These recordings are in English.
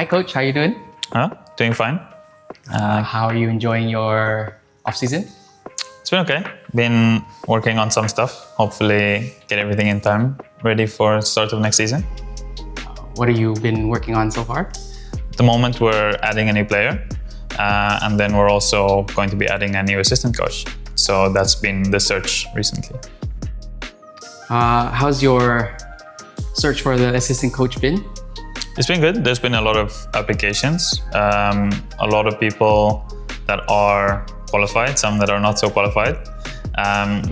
Hi, Coach. How you doing? Doing fine. How are you enjoying your off season? It's been okay. Been working on some stuff. Hopefully get everything in time, ready for start of next season. What have you been working on so far? At the moment, we're adding a new player, and then we're also going to be adding a new assistant coach. So that's been the search recently. How's your search for the assistant coach been? It's been good. There's been a lot of applications, a lot of people that are qualified, some that are not so qualified.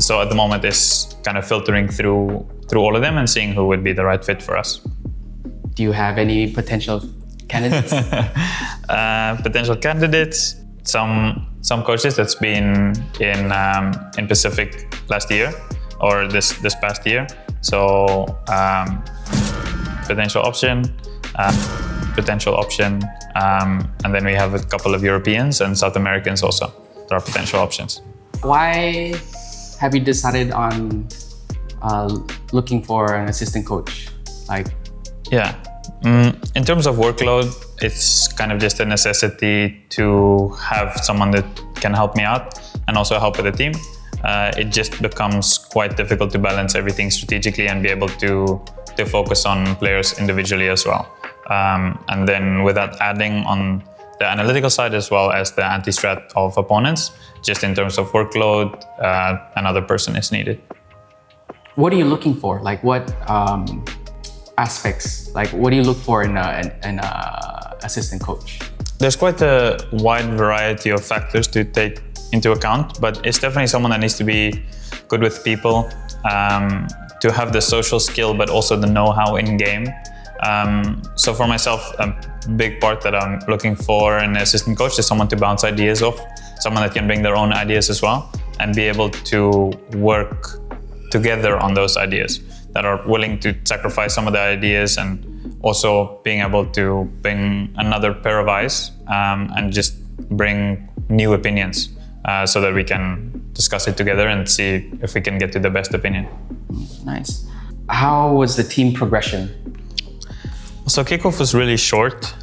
So at the moment, it's kind of filtering through all of them and seeing who would be the right fit for us. Do you have any potential candidates? Potential candidates, some coaches that's been in Pacific last year or this past year. So potential option, and then we have a couple of Europeans and South Americans also. There are potential options. Why have you decided on looking for an assistant coach? In terms of workload, it's kind of just a necessity to have someone that can help me out and also help with the team. It just becomes quite difficult to balance everything strategically and be able to focus on players individually as well. And then with that, adding on the analytical side as well as the anti-strat of opponents, just in terms of workload, another person is needed. What are you looking for? Like what aspects? Like what do you look for in an assistant coach? There's quite a wide variety of factors to take into account, but it's definitely someone that needs to be good with people, to have the social skill, but also the know-how in game. So for myself, a big part that I'm looking for in an assistant coach is someone to bounce ideas off, someone that can bring their own ideas as well and be able to work together on those ideas, that are willing to sacrifice some of the ideas and also being able to bring another pair of eyes and just bring new opinions so that we can discuss it together and see if we can get to the best opinion. Nice. How was the team progression? So kickoff was really short,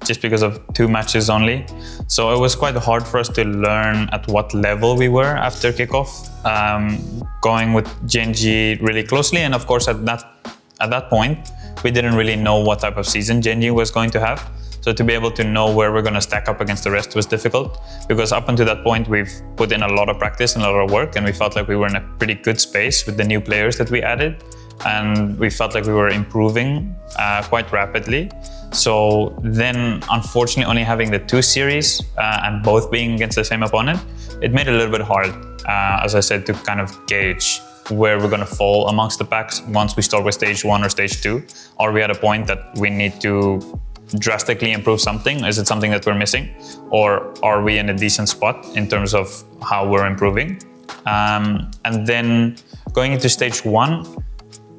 just because of 2 matches only. So it was quite hard for us to learn at what level we were after kickoff, going with Genji really closely. And of course, at that point, we didn't really know what type of season Genji was going to have. So to be able to know where we're going to stack up against the rest was difficult, because up until that point, we've put in a lot of practice and a lot of work, and we felt like we were in a pretty good space with the new players that we added. And we felt like we were improving quite rapidly. So then, unfortunately, only having the 2 series and both being against the same opponent, it made it a little bit hard, as I said, to kind of gauge where we're going to fall amongst the packs once we start with stage 1 or stage 2. Are we at a point that we need to drastically improve something? Is it something that we're missing? Or are we in a decent spot in terms of how we're improving? And then going into stage 1,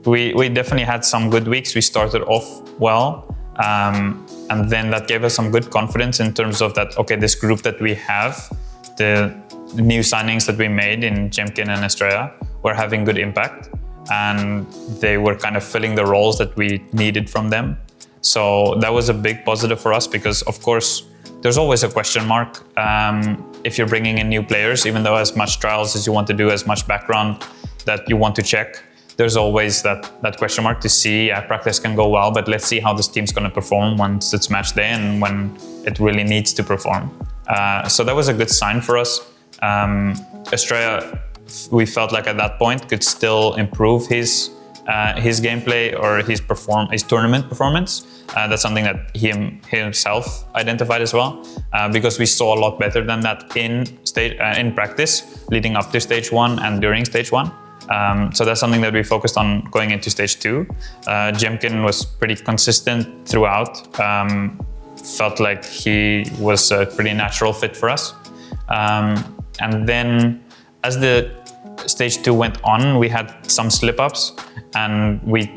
we definitely had some good weeks. We started off well, and then that gave us some good confidence in terms of that, okay, this group that we have, the new signings that we made in Jemkin and Estrella were having good impact, and they were kind of filling the roles that we needed from them. So that was a big positive for us, because of course, there's always a question mark if you're bringing in new players, even though as much trials as you want to do, as much background that you want to check, there's always that question mark to see. Practice can go well, but let's see how this team's going to perform once it's match day and when it really needs to perform. So that was a good sign for us. Estrella, we felt like at that point could still improve his gameplay or his tournament performance. That's something that he himself identified as well, because we saw a lot better than that in practice leading up to stage 1 and during stage 1. So that's something that we focused on going into stage 2. Jemkin was pretty consistent throughout. Felt like he was a pretty natural fit for us. And then as the stage 2 went on, we had some slip-ups, and we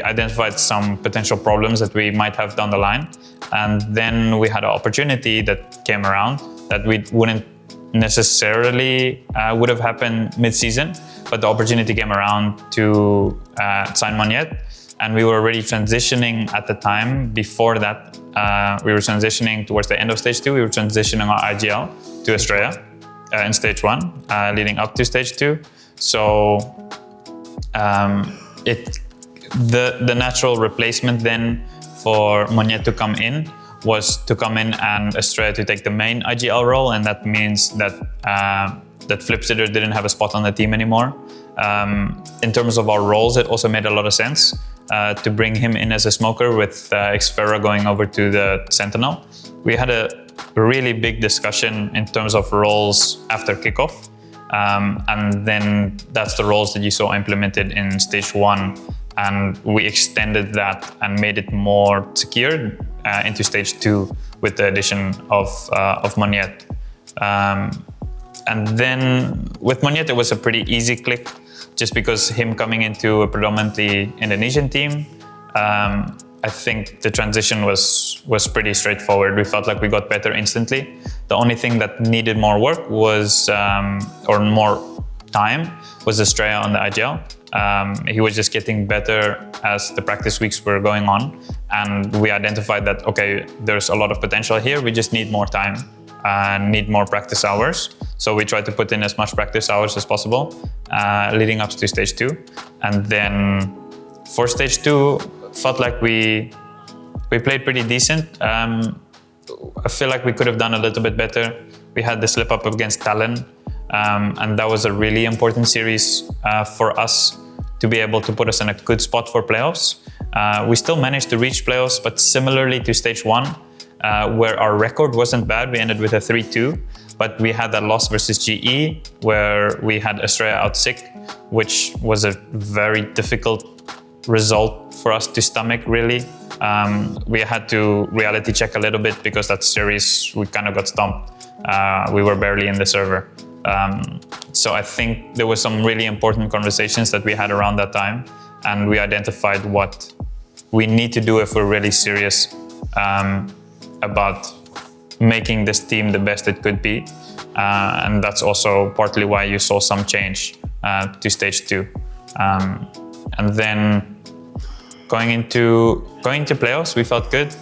identified some potential problems that we might have down the line. And then we had an opportunity that came around that we wouldn't necessarily would have happened mid-season, but the opportunity came around to sign Monyet, and we were already transitioning at the time. Before that, we were transitioning towards the end of stage 2. We were transitioning our IGL to Australia in stage 1, leading up to stage 2. So the natural replacement then for Monyet to come in was to come in and Australia to take the main IGL role, and that means that that Flipsitter didn't have a spot on the team anymore. In terms of our roles, it also made a lot of sense to bring him in as a smoker with Xfera going over to the Sentinel. We had a really big discussion in terms of roles after kickoff, and then that's the roles that you saw implemented in stage 1, and we extended that and made it more secure into stage 2 with the addition of Monyet. And then with Monyet, it was a pretty easy click, just because him coming into a predominantly Indonesian team, I think the transition was pretty straightforward. We felt like we got better instantly. The only thing that needed more work was, or more time, was Australia on the IGL. He was just getting better as the practice weeks were going on, and we identified that, okay, there's a lot of potential here, we just need more time and need more practice hours. So we tried to put in as much practice hours as possible leading up to stage 2. And then for stage 2, felt like we played pretty decent. I feel like we could have done a little bit better. We had the slip up against Talon, and that was a really important series for us to be able to put us in a good spot for playoffs. We still managed to reach playoffs, but similarly to stage 1, where our record wasn't bad, we ended with a 3-2, but we had that loss versus GE where we had Australia out sick, which was a very difficult result for us to stomach, really. We had to reality check a little bit because that series we kind of got stomped. We were barely in the server. So I think there was some really important conversations that we had around that time, and we identified what we need to do if we're really serious about making this team the best it could be. And that's also partly why you saw some change to stage 2. And then going into playoffs, we felt good.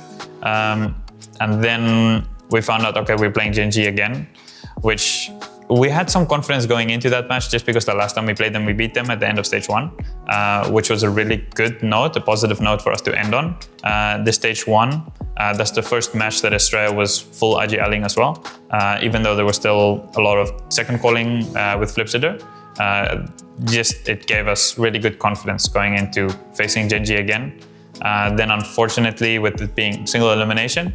And then we found out, okay, we're playing Genji again, which we had some confidence going into that match just because the last time we played them, we beat them at the end of stage 1, which was a really good note, a positive note for us to end on. The stage 1, that's the first match that Australia was full IGLing as well, even though there was still a lot of second calling with Flipsitter. Just it gave us really good confidence going into facing Genji again. Then unfortunately, with it being single elimination,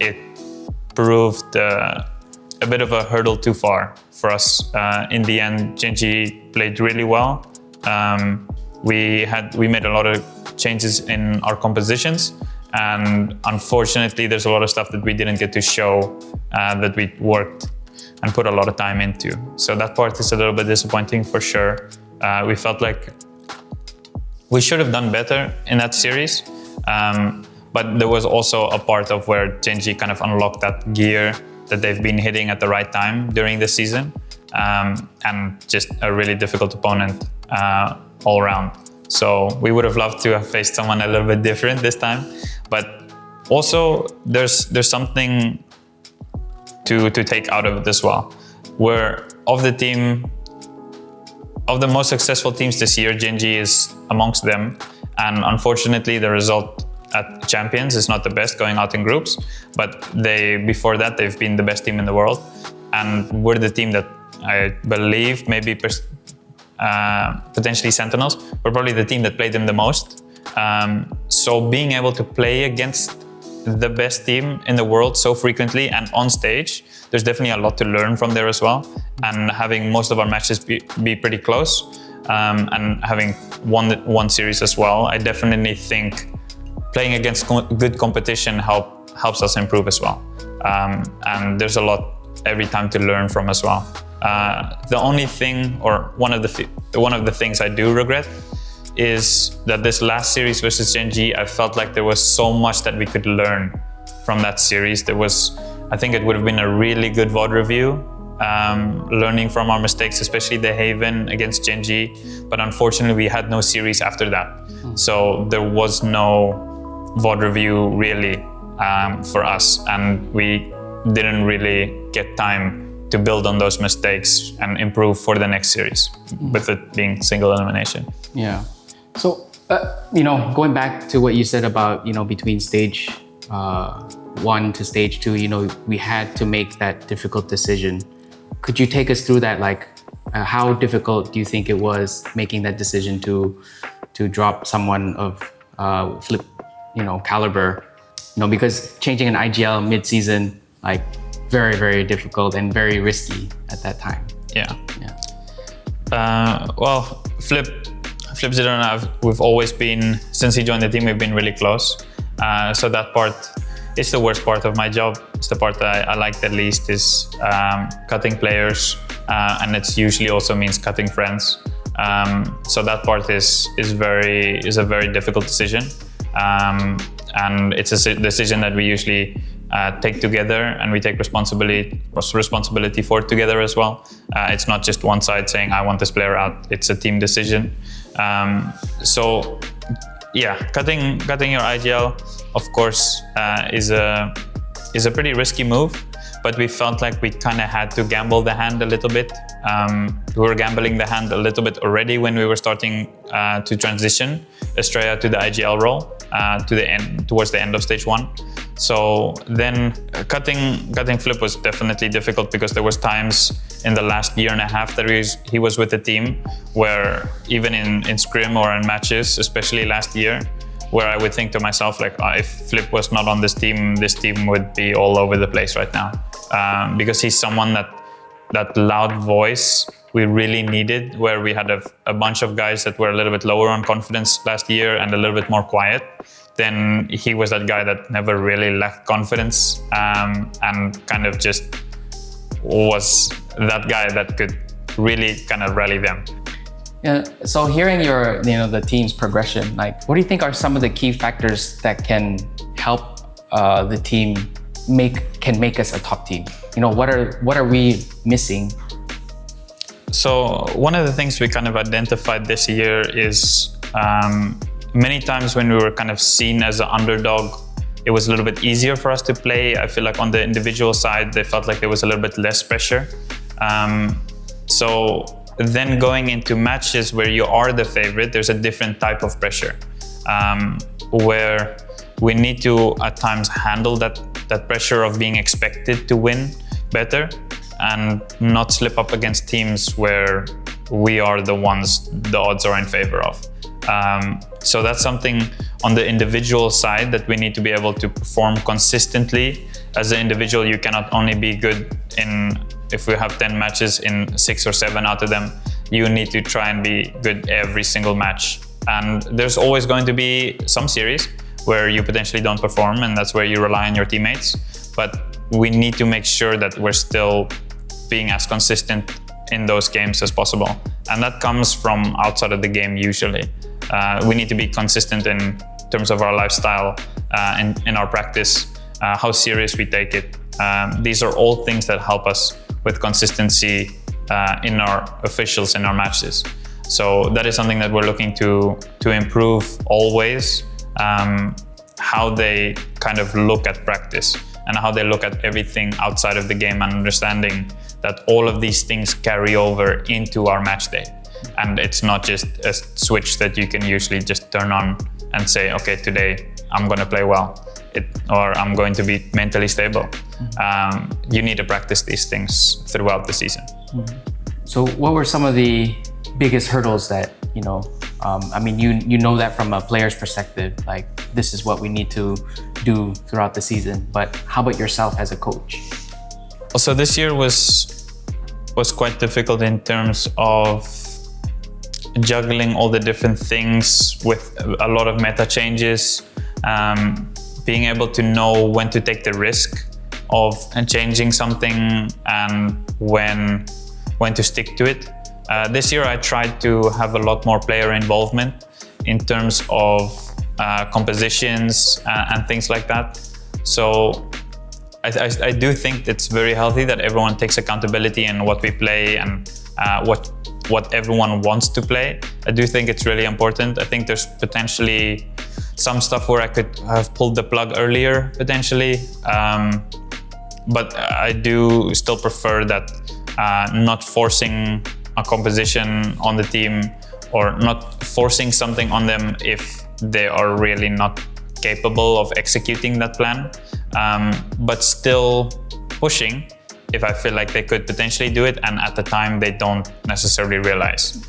it proved a bit of a hurdle too far for us. In the end, Genji played really well. We made a lot of changes in our compositions, and unfortunately, there's a lot of stuff that we didn't get to show that we worked and put a lot of time into. So that part is a little bit disappointing for sure. We felt like we should have done better in that series, but there was also a part of where Genji kind of unlocked that gear that they've been hitting at the right time during the season, and just a really difficult opponent all around. So we would have loved to have faced someone a little bit different this time, but also there's something to take out of it as well. Where of the most successful teams this year, Genji is amongst them, and unfortunately the result at Champions is not the best, going out in groups, but before that they've been the best team in the world, and we're the team that I believe maybe potentially Sentinels, we're probably the team that played them the most. So being able to play against the best team in the world so frequently and on stage, there's definitely a lot to learn from there as well, and having most of our matches be pretty close, and having won series as well, I definitely think playing against good competition helps us improve as well. And there's a lot every time to learn from as well. The only thing, or one of the things I do regret, is that this last series versus Genji, I felt like there was so much that we could learn from that series. I think it would have been a really good VOD review learning from our mistakes, especially the Haven against Genji. But unfortunately, we had no series after that. So there was no VOD review really for us, and we didn't really get time to build on those mistakes and improve for the next series, with it being single elimination. Yeah. So, going back to what you said about, between stage 1 to stage 2, we had to make that difficult decision. Could you take us through that? Like, how difficult do you think it was making that decision to drop someone of Flip, caliber? Because changing an IGL mid-season, like, very, very difficult and very risky at that time. Yeah. Well, Flip Zidane, we've always been, since he joined the team, we've been really close. So that part is the worst part of my job. It's the part that I like the least, is cutting players, and it usually also means cutting friends. So that part is a very difficult decision, and it's a decision that we usually take together, and we take responsibility for it together as well. It's not just one side saying, I want this player out. It's a team decision. So yeah, cutting your IGL, of course, is a pretty risky move, but we felt like we kind of had to gamble the hand a little bit. We were gambling the hand a little bit already when we were starting to transition Estrella to the IGL role towards the end of stage 1. So then cutting Flip was definitely difficult, because there was times in the last year and a half that he was with the team where, even in scrim or in matches, especially last year, where I would think to myself, like, if Flip was not on this team would be all over the place right now. Because he's someone that loud voice we really needed, where we had a bunch of guys that were a little bit lower on confidence last year and a little bit more quiet. Then he was that guy that never really lacked confidence, and kind of just was that guy that could really kind of rally them. Yeah. So hearing your, the team's progression, like, what do you think are some of the key factors that can help the team make us a top team? What are we missing? So one of the things we kind of identified this year is, many times when we were kind of seen as an underdog, it was a little bit easier for us to play. I feel like on the individual side, they felt like there was a little bit less pressure. So then going into matches where you are the favorite, there's a different type of pressure, where we need to at times handle that pressure of being expected to win better, and not slip up against teams where we are the ones the odds are in favor of. So that's something on the individual side that we need to be able to perform consistently. As an individual, you cannot only be good if we have 10 matches, in 6 or 7 out of them, you need to try and be good every single match. And there's always going to be some series where you potentially don't perform, and that's where you rely on your teammates. But we need to make sure that we're still being as consistent in those games as possible. And that comes from outside of the game usually. We need to be consistent in terms of our lifestyle, in our practice, how serious we take it. These are all things that help us with consistency in our officials, in our matches. So that is something that we're looking to improve always, how they kind of look at practice and how they look at everything outside of the game, and understanding that all of these things carry over into our match day. And it's not just a switch that you can usually just turn on and say, okay, today I'm going to play well, or I'm going to be mentally stable. You need to practice these things throughout the season. So what were some of the biggest hurdles that, you know that from a player's perspective, like, this is what we need to do throughout the season, but how about yourself as a coach? Also, this year was quite difficult in terms of juggling all the different things with a lot of meta changes, being able to know when to take the risk of changing something and when to stick to it. This year I tried to have a lot more player involvement in terms of compositions and things like that. So I do think it's very healthy that everyone takes accountability in what we play and what everyone wants to play. I do think it's really important. I think there's potentially some stuff where I could have pulled the plug earlier, potentially. But I do still prefer that not forcing a composition on the team or not forcing something on them if they are really not capable of executing that plan, but still pushing if I feel like they could potentially do it and at the time they don't necessarily realize.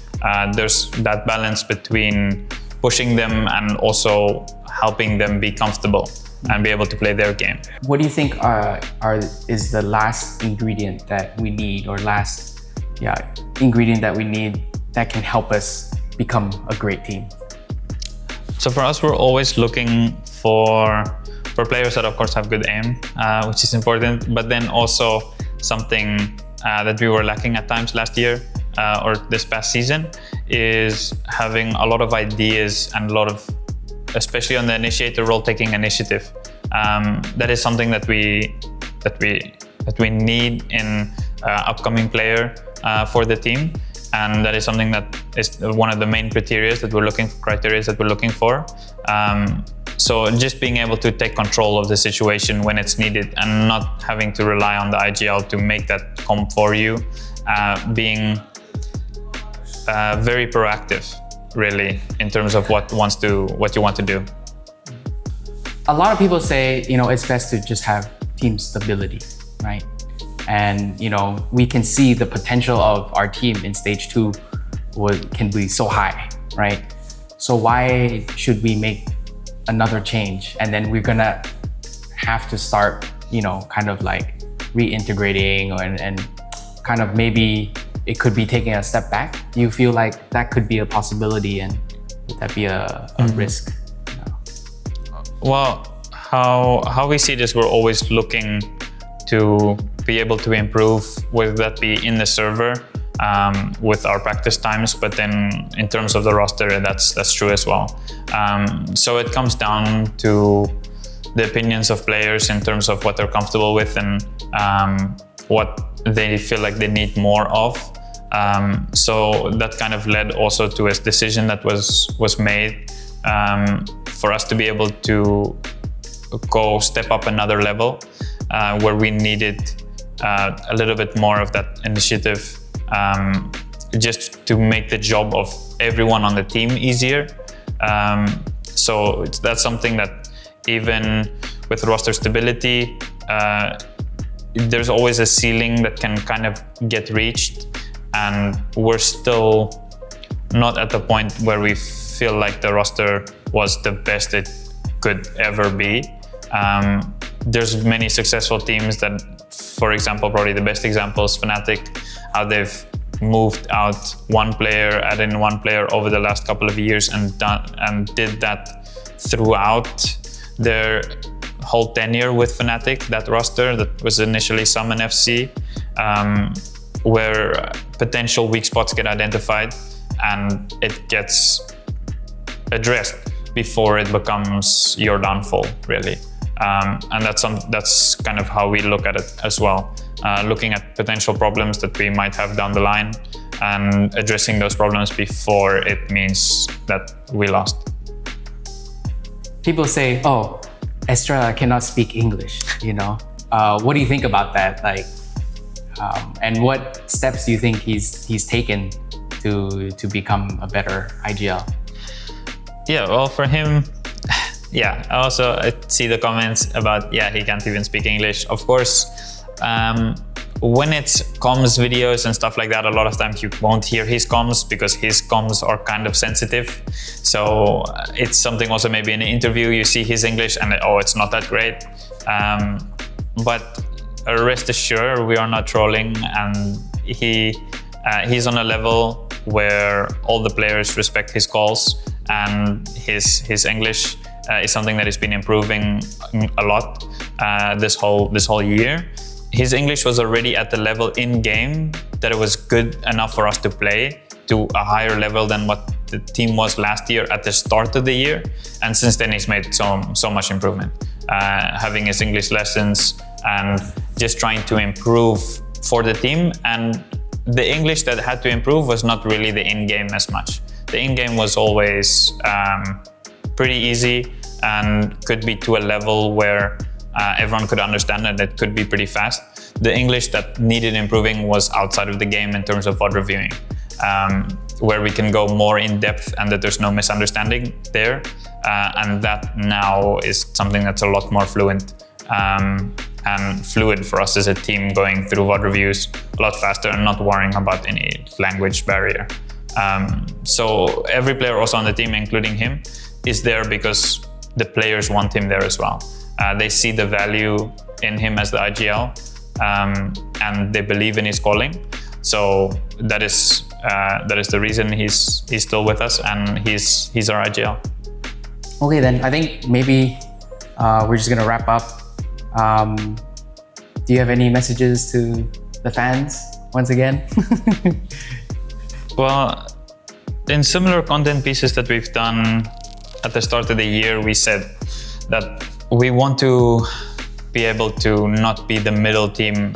There's that balance between pushing them and also helping them be comfortable and be able to play their game. What do you think is the last ingredient that we need, or last ingredient that we need that can help us become a great team? So for us, we're always looking for players that of course have good aim, which is important, but then also something that we were lacking at times last year or this past season is having a lot of ideas and a lot of, especially on the initiator role, taking initiative. That is something that we need in upcoming player for the team, and that is something that is one of the main criteria that we're looking for. So just being able to take control of the situation when it's needed and not having to rely on the IGL to make that come for you, being very proactive, really, in terms of what you want to do. A lot of people say, it's best to just have team stability, right? And, we can see the potential of our team in stage 2 can be so high, right? So why should we make another change? And then we're gonna have to start, kind of like reintegrating and kind of maybe it could be taking a step back. Do you feel like that could be a possibility, and would that be a risk? Well, how we see this, we're always looking to be able to improve, whether that be in the server with our practice times, but then in terms of the roster, that's true as well. So it comes down to the opinions of players in terms of what they're comfortable with and what they feel like they need more of. So that kind of led also to a decision that was made for us to be able to go step up another level, where we needed a little bit more of that initiative, just to make the job of everyone on the team easier. So that's something that even with roster stability, there's always a ceiling that can kind of get reached, and we're still not at the point where we feel like the roster was the best it could ever be. There's many successful teams that, for example, probably the best example is Fnatic, how they've moved out one player, added in one player over the last couple of years and did that throughout their whole tenure with Fnatic, that roster that was initially Summon FC, where potential weak spots get identified and it gets addressed before it becomes your downfall, really. And that's kind of how we look at it as well, looking at potential problems that we might have down the line and addressing those problems before it means that we lost. People say, oh, Estrella cannot speak English, What do you think about that? And what steps do you think he's taken to become a better IGL? Yeah, well, for him, yeah, I see the comments about, he can't even speak English. Of course, when it's comms videos and stuff like that, a lot of times you won't hear his comms because his comms are kind of sensitive. So it's something also maybe in an interview, you see his English and it's not that great. But rest assured, we are not trolling, and he's on a level where all the players respect his calls, and his English is something that has been improving a lot this whole year. His English was already at the level in game that it was good enough for us to play to a higher level than what the team was last year at the start of the year, and since then he's made so much improvement. Having his English lessons, and just trying to improve for the team. And the English that had to improve was not really the in-game as much. The in-game was always pretty easy and could be to a level where everyone could understand, and it could be pretty fast. The English that needed improving was outside of the game in terms of VOD reviewing, where we can go more in depth and that there's no misunderstanding there. And that now is something that's a lot more fluent and fluid for us as a team, going through VOD reviews a lot faster and not worrying about any language barrier. So every player also on the team, including him, is there because the players want him there as well. They see the value in him as the IGL, and they believe in his calling. So that is the reason he's still with us, and he's our IGL. Okay, then I think maybe we're just gonna wrap up. Do you have any messages to the fans once again? Well, in similar content pieces that we've done at the start of the year, we said that we want to be able to not be the middle team,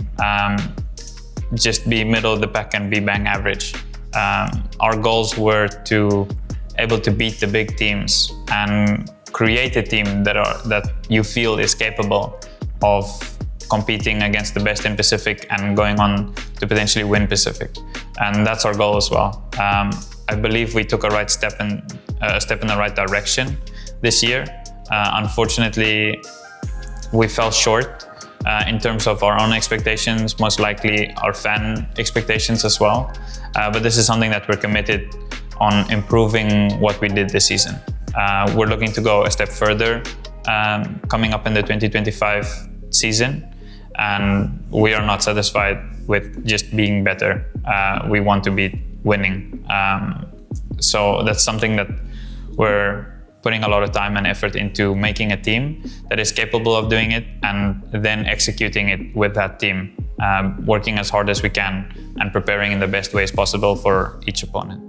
just be middle of the pack and be bang average. Our goals were to able to beat the big teams and create a team that you feel is capable of competing against the best in Pacific and going on to potentially win Pacific. And that's our goal as well. I believe we took a step in the right direction this year. Unfortunately, we fell short in terms of our own expectations, most likely our fan expectations as well. But this is something that we're committed on improving what we did this season. We're looking to go a step further coming up in the 2025 season, and we are not satisfied with just being better. We want to be winning. So that's something that we're putting a lot of time and effort into, making a team that is capable of doing it and then executing it with that team, working as hard as we can and preparing in the best ways possible for each opponent.